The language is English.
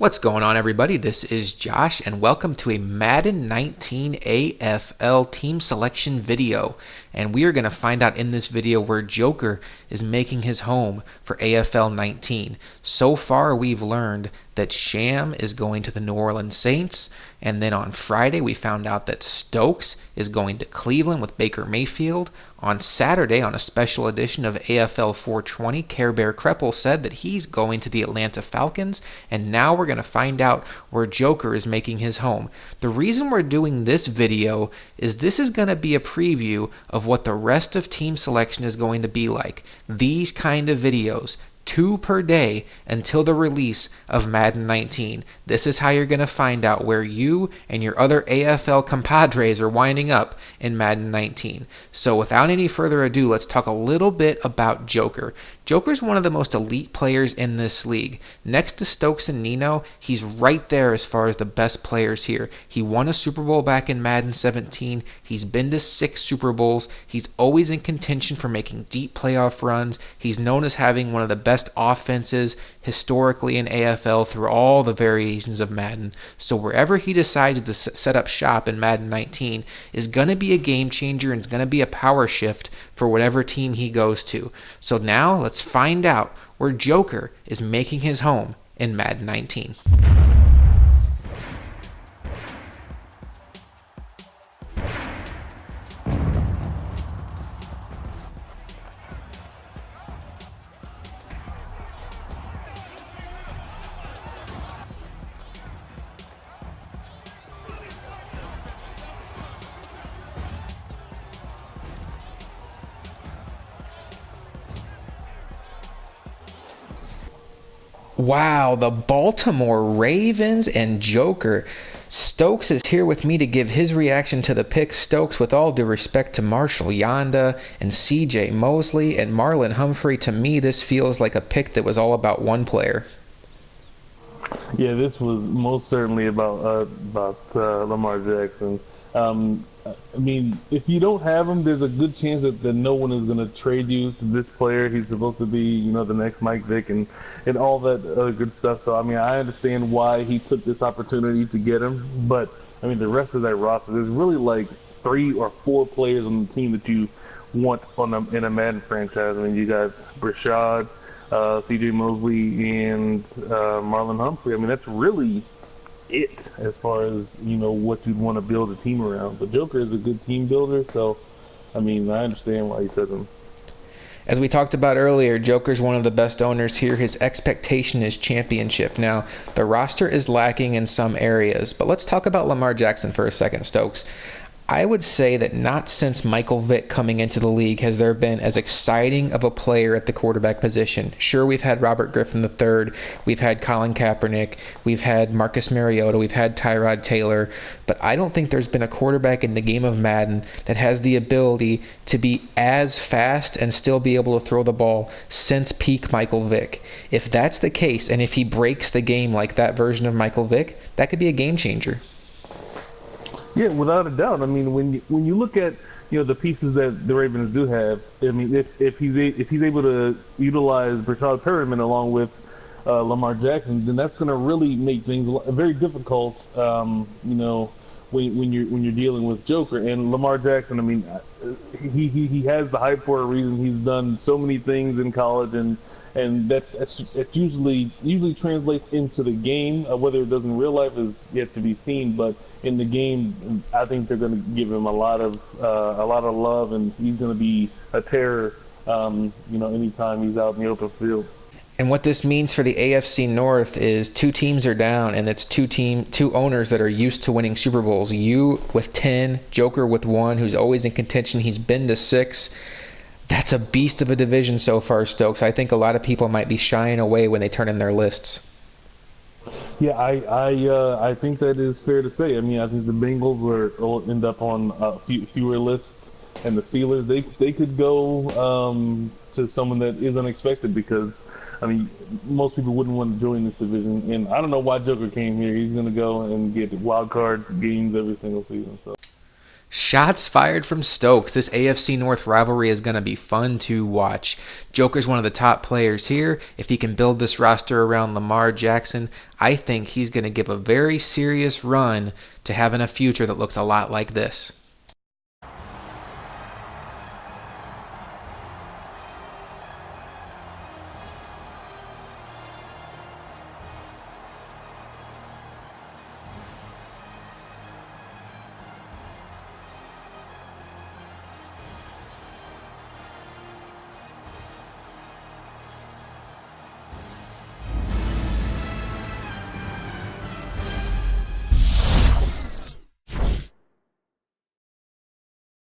What's going on, everybody? This is Josh, and welcome to a Madden 19 AFL team selection video. And we are going to find out in this video where Joker is making his home for AFL 19. So far, we've learned that Sham is going to the New Orleans Saints, and then on Friday, we found out that Stokes is going to Cleveland with Baker Mayfield. On Saturday, on a special edition of AFL 420, Care Bear Kreppel said that he's going to the Atlanta Falcons, and now we're going to find out where Joker is making his home. The reason we're doing this video is this is going to be a preview of what the rest of team selection is going to be like. These kind of videos, 2 per day until the release of Madden 19. This is how you're going to find out where you and your other AFL compadres are winding up in Madden 19. So without any further ado, let's talk a little bit about Joker. Joker's one of the most elite players in this league. Next to Stokes and Nino, he's right there as far as the best players here. He won a Super Bowl back in Madden 17. He's been to 6 Super Bowls. He's always in contention for making deep playoff runs. He's known as having one of the best offenses historically in AFL through all the variations of Madden. So wherever he decides to set up shop in Madden 19 is going to be a game changer, and it's going to be a power shift for whatever team he goes to. So now let's find out where Joker is making his home in Madden 19. Wow, the Baltimore Ravens and Joker. Stokes is here with me to give his reaction to the pick. Stokes, with all due respect to Marshall Yanda and CJ Mosley and Marlon Humphrey, to me this feels like a pick that was all about one player. Yeah, this was most certainly about Lamar Jackson. I mean, if you don't have him, there's a good chance that no one is going to trade you to this player. He's supposed to be, the next Mike Vick and all that other good stuff. So, I mean, I understand why he took this opportunity to get him. But, I mean, the rest of that roster, there's really like 3 or 4 players on the team that you want in a Madden franchise. I mean, you got Brashad, C.J. Mosley, and Marlon Humphrey. I mean, that's really it as far as what you'd want to build a team around. But Joker is a good team builder, so I mean I understand why he took him. As we talked about earlier, Joker's one of the best owners here. His expectation is championship. Now, the roster is lacking in some areas, but let's talk about Lamar Jackson for a second, Stokes. I would say that not since Michael Vick coming into the league has there been as exciting of a player at the quarterback position. Sure, we've had Robert Griffin III, we've had Colin Kaepernick, we've had Marcus Mariota, we've had Tyrod Taylor, but I don't think there's been a quarterback in the game of Madden that has the ability to be as fast and still be able to throw the ball since peak Michael Vick. If that's the case, and if he breaks the game like that version of Michael Vick, that could be a game changer. Yeah, without a doubt. I mean, when you look at the pieces that the Ravens do have, I mean, if he's able to utilize Brashad Perriman along with Lamar Jackson, then that's going to really make things very difficult. When you're dealing with Joker and Lamar Jackson, I mean, he has the hype for a reason. He's done so many things in college, and it usually translates into the game. Whether it does in real life is yet to be seen, but in the game, I think they're going to give him a lot of love, and he's going to be a terror. Anytime he's out in the open field. And what this means for the AFC North is 2 teams are down, and it's 2 owners that are used to winning Super Bowls. You with 10, Joker with 1, who's always in contention. He's been to 6. That's a beast of a division so far, Stokes. I think a lot of people might be shying away when they turn in their lists. Yeah, I think that is fair to say. I mean, I think the Bengals will end up on fewer lists, and the Steelers they could go to someone that is unexpected because I mean most people wouldn't want to join this division, and I don't know why Joker came here. He's going to go and get wild card games every single season. So. Shots fired from Stokes. This AFC North rivalry is going to be fun to watch. Joker's one of the top players here. If he can build this roster around Lamar Jackson, I think he's going to give a very serious run to having a future that looks a lot like this.